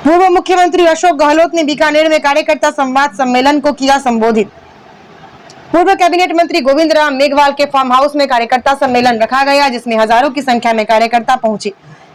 पूर्व मुख्यमंत्री अशोक गहलोत ने बीकानेर में कार्यकर्ता संवाद सम्मेलन को किया संबोधित। पूर्व कैबिनेट मंत्री गोविंद राम मेघवाल के फार्म हाउस में कार्यकर्ता सम्मेलन रखा गया, जिसमें हजारों की संख्या में कार्यकर्ता पहुंचे।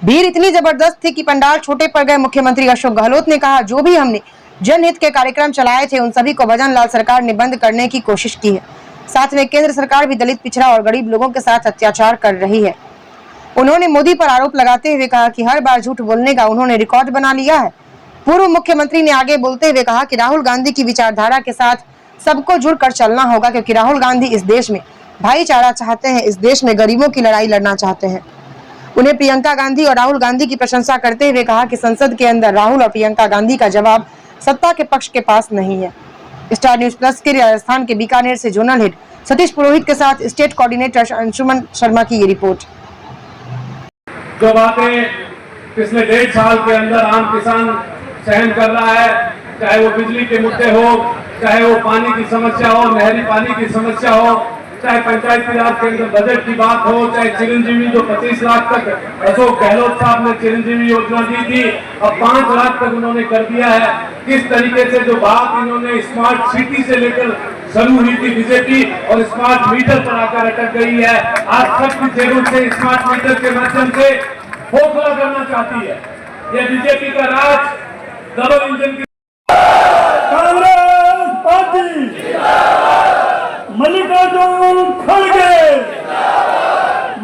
भीड़ इतनी जबरदस्त थी कि पंडाल छोटे पड़ गए। मुख्यमंत्री अशोक गहलोत ने कहा, जो भी हमने जनहित के कार्यक्रम चलाए थे उन सभी को भजन लाल सरकार ने बंद करने की कोशिश की है। साथ में केंद्र सरकार भी दलित, पिछड़ा और गरीब लोगों के साथ अत्याचार कर रही है। उन्होंने मोदी पर आरोप लगाते हुए कहा कि हर बार झूठ बोलने का उन्होंने रिकॉर्ड बना लिया है। पूर्व मुख्यमंत्री ने आगे बोलते हुए कहा कि राहुल गांधी की विचारधारा के साथ सबको जुड़कर चलना होगा, क्योंकि राहुल गांधी इस देश में भाईचारा चाहते हैं, इस देश में गरीबों की लड़ाई लड़ना चाहते हैं। उन्हें प्रियंका गांधी और राहुल गांधी की प्रशंसा करते हुए कहा कि संसद के अंदर राहुल और प्रियंका गांधी का जवाब सत्ता के पक्ष के पास नहीं है। स्टार न्यूज प्लस के लिए राजस्थान के बीकानेर से जोनल हेड सतीश पुरोहित के साथ स्टेट कोऑर्डिनेटर अंशुमन शर्मा की ये रिपोर्ट। जो बातें पिछले 1.5 साल के अंदर आम किसान सहन कर रहा है, चाहे वो बिजली के मुद्दे हो, चाहे वो पानी की समस्या हो, नहरी पानी की समस्या हो, चाहे पंचायती राज के अंदर बजट की बात हो, चाहे चिरंजीवी जो 25 लाख तक अशोक गहलोत साहब ने चिरंजीवी योजना दी थी, अब 5 लाख तक उन्होंने कर दिया है। किस तरीके से जो बात इन्होंने स्मार्ट सिटी से लेकर शुरू हुई थी बीजेपी और स्मार्ट मीटर पर आकर अटक गई है, आज सबकी जेबों से स्मार्ट मीटर के माध्यम से खोखला करना चाहती है। यह बीजेपी का राज डबल इंजन की कांग्रेस पार्टी मल्लिकार्जुन खड़गे,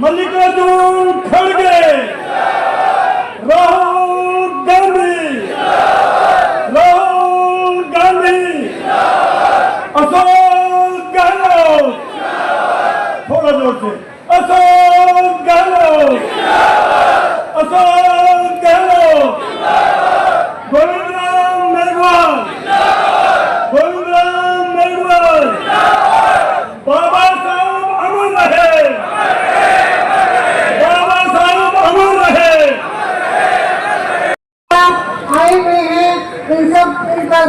मल्लिकार्जुन खड़गे, राहुल गांधी, राहुल गांधी, अशोक गहलोत, थोड़ा जोर से, अशोक गहलोत, अशोक गहलोत, गोविंद राम मेघवाल, गोविंद राम मेघवाल, बाबा साहब अमर रहे, बाबा साहब अमर रहे। आए हुए हैं, इन सब इनका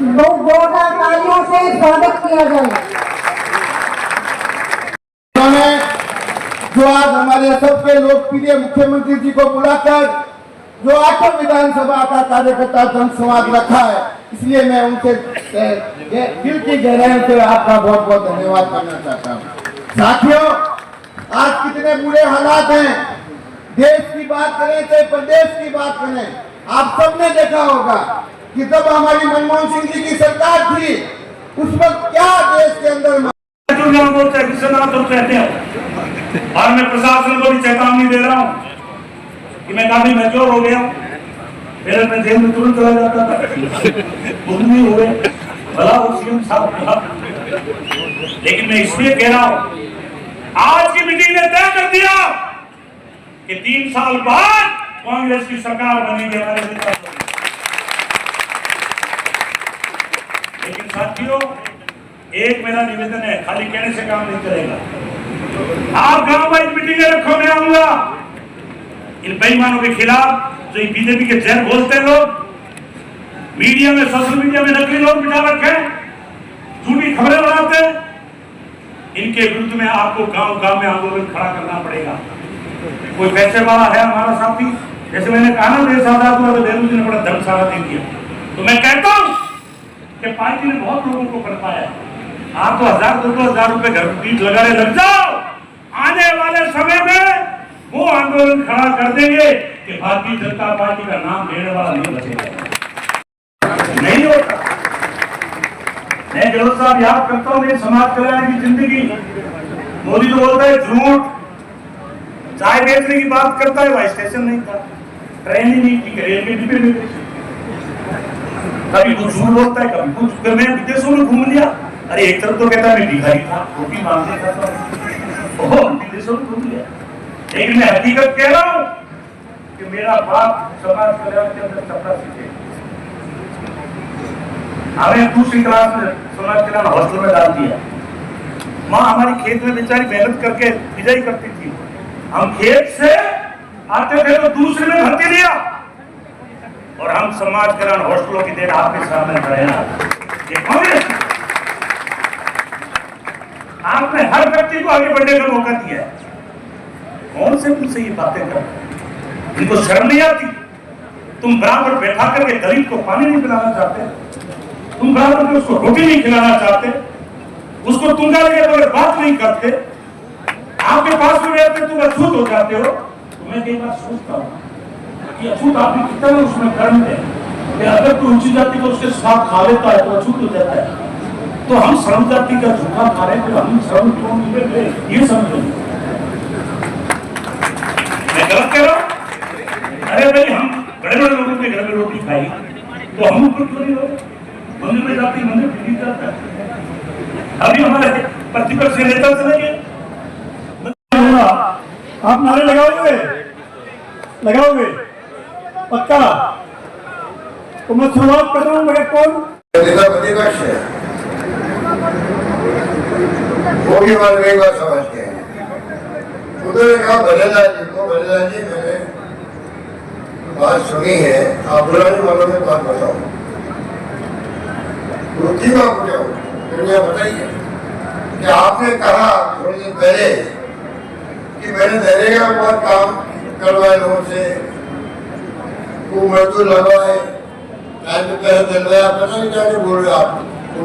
जोरदार तालियों से स्वागत किया जाए। जो आज हमारे सबके लोकप्रिय मुख्यमंत्री जी को बुलाकर जो 8 विधानसभा का कार्यकर्ता जनसंवाद रखा है, इसलिए मैं उनसे दिल की गहराई से आपका बहुत बहुत धन्यवाद करना चाहता हूँ। साथियों, आज कितने बुरे हालात हैं, देश की बात करें चाहे प्रदेश की बात करें, आप सबने देखा होगा कि जब हमारी मनमोहन सिंह जी की सरकार थी उस वक्त क्या देश के अंदर कहते हैं। और मैं प्रशासन को भी चेतावनी दे रहा हूँ कि मैं काफी मैच्योर हो गया, पहले मैं जेल में तुरंत चला जाता था, नहीं हुए भला वो सीएम साहब, लेकिन मैं इसलिए कह रहा हूँ आज की मीटिंग ने तय कर दिया कि 3 साल बाद कांग्रेस की सरकार बनेगी हमारे नेता। लेकिन साथियों, एक मेरा निवेदन है, खाली कहने से काम नहीं चलेगा। आप गांव वाइज मीटिंगें रखो, मैं आऊंगा इन बेईमानों के खिलाफ जो बीजेपी के जहर बोलते हैं लोग, मीडिया में, सोशल मीडिया में नकली लोग बिठा रखे, झूठी खबरें बनाते हैं, इनके विरुद्ध में आपको गांव गांव में आंदोलन खड़ा करना पड़ेगा। कोई पैसे वाला है हमारा साथी, जैसे मैंने कहा ना, मेरे साथ नेहरू जी ने बड़ा धर्मशाला दे दिया, तो मैं कहता हूं कि पार्टी ने बहुत लोगों को कर पाया। आप तो 1000-2000 रुपए घर पीठ लगाने लग जाओ, आने वाले समय में वो आंदोलन खड़ा कर देंगे कि भारतीय जनता पार्टी का नाम लेने वाला नहीं बचेगा। नहीं होता। मैं गहलोत साहब याद करता हूँ मेरी समाज कल्याण की जिंदगी। मोदी तो बोलता है झूठ, चाय बेचने की बात करता है, वहां स्टेशन नहीं था, ट्रेन ही नहीं थी, रेल के डिब्बे में कभी कुछ झूठ बोलता है, कभी कुछ। फिर मैं विदेशों में घूम लिया, अरे एक तरफ तो कहता है मैं भिखारी था, रोटी मांगने का था, विदेशों में घूम लिया। लेकिन मैं हकीकत कह रहा हूं कि मेरा बाप समाज कल्याण के अंदर सपना सीखे, हमें दूसरी क्लास में समाज कल्याण हॉस्टल में डाल दिया। माँ हमारी खेत में बेचारी मेहनत करके बिजाई करती थी, हम खेत से आते थे तो दूसरे में भर्ती लिया, और हम समाज कल्याण हॉस्टलों की देर आपके सामने खड़े हैं। आपने हर व्यक्ति को आगे बढ़ने का मौका दिया है। कौन से मुझसे ये बातें कर, इनको शर्म नहीं आती? तुम बराबर बैठा करके गरीब को पानी नहीं पिलाना चाहते, तुम बराबर में उसको रोटी नहीं खिलाना चाहते, उसको तुंगा लगे बगैर बात नहीं करते, आपके पास में रहते तुम अछूत हो जाते हो। तो मैं कई बार सोचता हूँ कि अछूत आपने कितना उसमें कर्म है, अगर कोई ऊंची जाति को उसके साथ खा लेता है तो अछूत हो जाता है। तो हम श्रम जाति का झूठा खा रहे हैं, तो हम श्रम क्यों मिले थे ये समझो। मैं गलत कह रहा हूँ? अरे भाई हम बड़े बड़े लोगों के घर में रोटी खाई तो हम ऊपर क्यों नहीं हो? मंदिर में जाती मंदिर फिर जाता है। अभी हमारे प्रतिपक्ष नेता चले गए, आप नारे लगाओगे पक्का? तो मैं शुरुआत कर रहा हूँ। मेरे कौन प्रतिपक्ष है वो भी मन में बात समझते हैं। उन्होंने कहा भलेलाल जी को, भलेलाल जी मैंने बात सुनी है, आप बुरानी वालों में बात बताओ, रुचि का पूछो, दुनिया बताइए कि आपने कहा थोड़ी दिन पहले कि मैंने दहरे का बहुत काम करवाए लोगों से, वो मजदूर लगवाए, टाइम पे पैसा दिलवाया, पता नहीं क्या बोल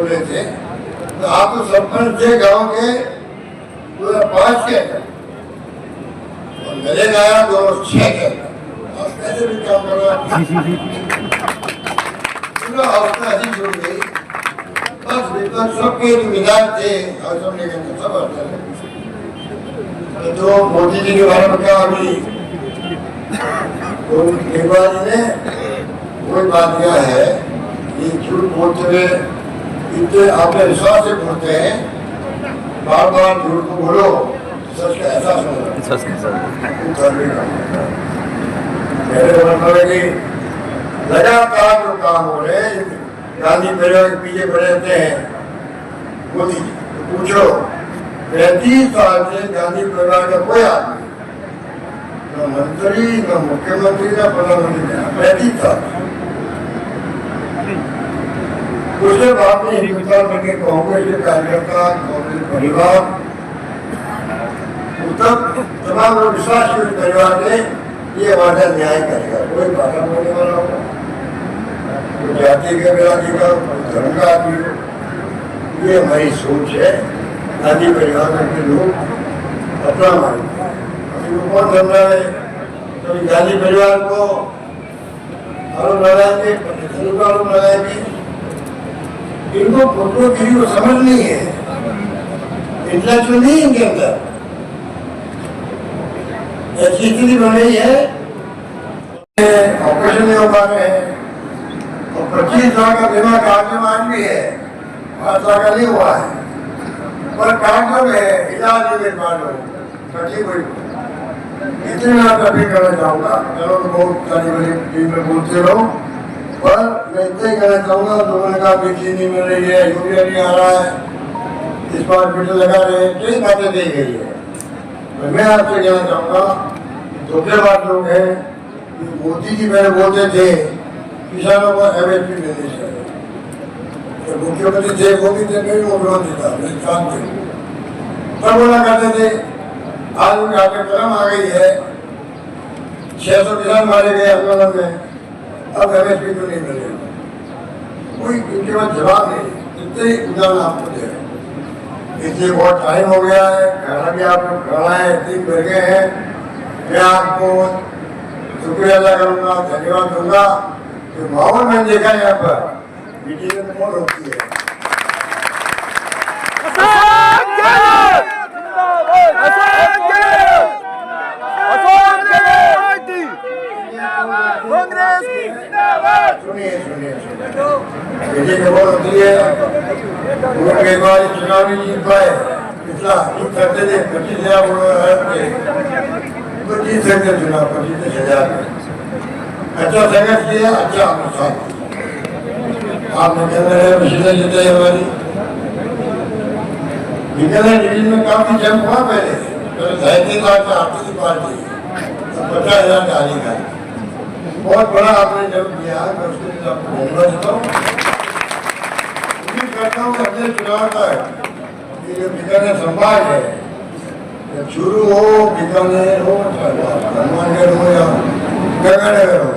रहे थे। तो आप तो सरपंच थे गांव के पूरा 5 के और मेरे गाया 6 के, आप कैसे भी काम कर रहा पूरा अवस्था ऐसी जुड़ गई। बस विपक्ष सबके विधायक थे और सबने सब तो मोदी जी के बारे में क्या अभी तो केजरीवाल जी ने कोई बात किया है कि झूठ बोलते हुए इतने आपने विश्वास से बोलते हैं, बार बार झूठ को बोलो, सच का एहसास होगा। मेरे मतलब है कि लगातार जो काम हो रहे हैं, गांधी परिवार के पीछे पड़े रहते हैं मोदी जी, तो पूछो 35 साल से गांधी परिवार का कोई आदमी, न मंत्री, न मुख्यमंत्री, न प्रधानमंत्री, 35 साल उसके बाद में हिंदुस्तान में कांग्रेस के कार्यकर्ता, कांग्रेस परिवार, तमाम लोग विश्वास परिवार के ये वादा न्याय करेगा, कोई बाधा बोलने वाला होगा, कोई जाति के विरोधी का, धर्म का आदमी हो, ये हमारी सोच है। गांधी परिवार के लोग अपना मानते हैं, कौन धर्म है, कभी गांधी परिवार को आरोप लगाएंगे, आरोप लगाएंगे, इनको फोटो गिरी को समझ नहीं है, इंटेलेक्चुअल नहीं इनके अंदर, ऐसी स्थिति बन रही है, ऑपरेशन नहीं हो पा रहे हैं और 25 लाख का बीमा कार्ड भी है, 5 लाख का नहीं हुआ है, पर कार्ड जो है इलाज नहीं मिल पा रहे, तकलीफ हुई। इतने मैं आप अपील करना चाहूँगा, चलो तो बहुत सारी बड़ी टीम में बोलते रहो, पर मैं इतना ही कहना चाहूँगा, लोगों ने कहा बिजली नहीं मिल रही है, यूरिया नहीं आ रहा है, स्मार्ट मीटर लगा रहे हैं, कई बातें कही गई है। तो मैं आपसे कहना चाहूँगा, धोखेबाज लोग हैं, मोदी जी पहले बोलते थे किसानों को MSP मिलनी चाहिए, तो मुख्यमंत्री थे वो भी थे, नहीं मुख्यमंत्री था, किसान थे, तब बोला करते थे। आज उनके हाथ में कलम आ गई है, 600 किसान मारे गए आंदोलन में, अब MSP क्यों नहीं मिलेगा? कोई इनके पास जवाब नहीं, इतने उदाहरण आपको दे रहे। इसलिए बहुत टाइम हो गया है, खाना भी आप लोग खाना है, 3 बज गए हैं। मैं आपको शुक्रिया अदा करूँगा, धन्यवाद दूंगा। जो माहौल मैंने देखा यहाँ पर मीटिंग में कौन होती है, सुनिए होती है। उनके बाद चुनाव नहीं जीत पाए, पिछला करते थे 25,000 तो जीत सकते चुनाव 25,000 में। अच्छा संघर्ष किया, अच्छा आपने कहते जीते हमारी डिवीजन में काफी जंप हुआ पहले, 3.5 लाख का आती थी पार्टी, 50,000 का हारी का, बहुत बड़ा आपने जब किया, मैं उसके लिए आपको धन्यवाद देता हूँ। उम्मीद करता हूँ अगले चुनाव तक ये जो बीकानेर संभाग है, चूरू हो, बीकानेर हो, हनुमानगढ़ हो या गंगानगर हो,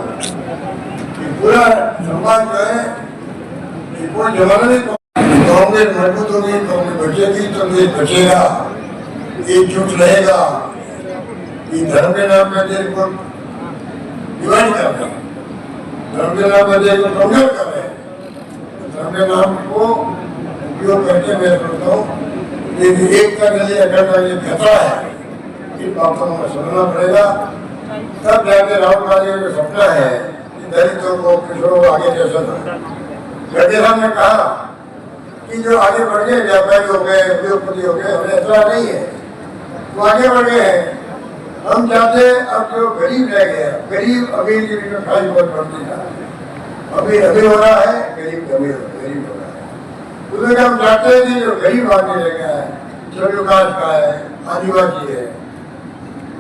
पूरा समाज जो है कोई जमाना नहीं, कांग्रेस मजबूत होगी, कांग्रेस बचेगी तो देश बचेगा, एकजुट रहेगा। ये धर्म के नाम पर देश को डिवाइड कर रहे हैं, धर्म के नाम पर देश को कमजोर कर रहे हैं। धर्म के नाम को उपयोग करके मैं सोचता हूँ ये एकता के लिए अखंडता के लिए खतरा है। इन बातों को समझना पड़ेगा, तब जाके राहुल गांधी का सपना है कि दलितों को, किशोरों को आगे ले सकता। गड्ढेराम ने कहा कि जो आगे बढ़ गए, व्यापारी हो गए, उद्योगपति हो गए, हमें ऐसा नहीं है, वो आगे बढ़ गए हैं। हम चाहते अब जो गरीब रह गया, गरीब अमीर के बीच में खाई बहुत बढ़ती था, अमीर अमीर हो रहा है, गरीब गरीब हो रहा है। उसमें हम चाहते हैं कि जो गरीब आदमी रह गया है, शेड्यूल कास्ट का है, आदिवासी है,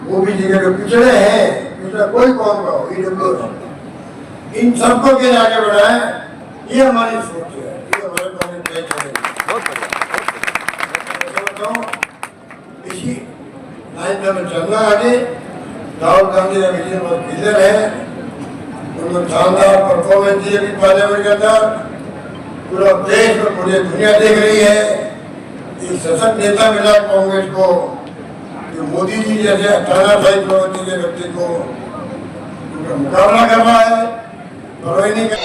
वो भी जगह जो पिछड़े हैं, पिछड़ा कोई कौन का हो, इन सबको के आगे बढ़ाए, ये हमारी सोच है, ये हमारे इसी लाइन में चलना आगे। राहुल गांधी का विजन बहुत क्लियर है, उन्होंने शानदार परफॉर्मेंस दी अभी पार्लियामेंट के अंदर, पूरा देश और पूरी दुनिया देख रही है। एक सशक्त नेता मिला कांग्रेस को, जो मोदी जी जैसे 18 प्रवृत्ति के व्यक्ति को उनका मुकाबला कर रहा है, परवाही नहीं कर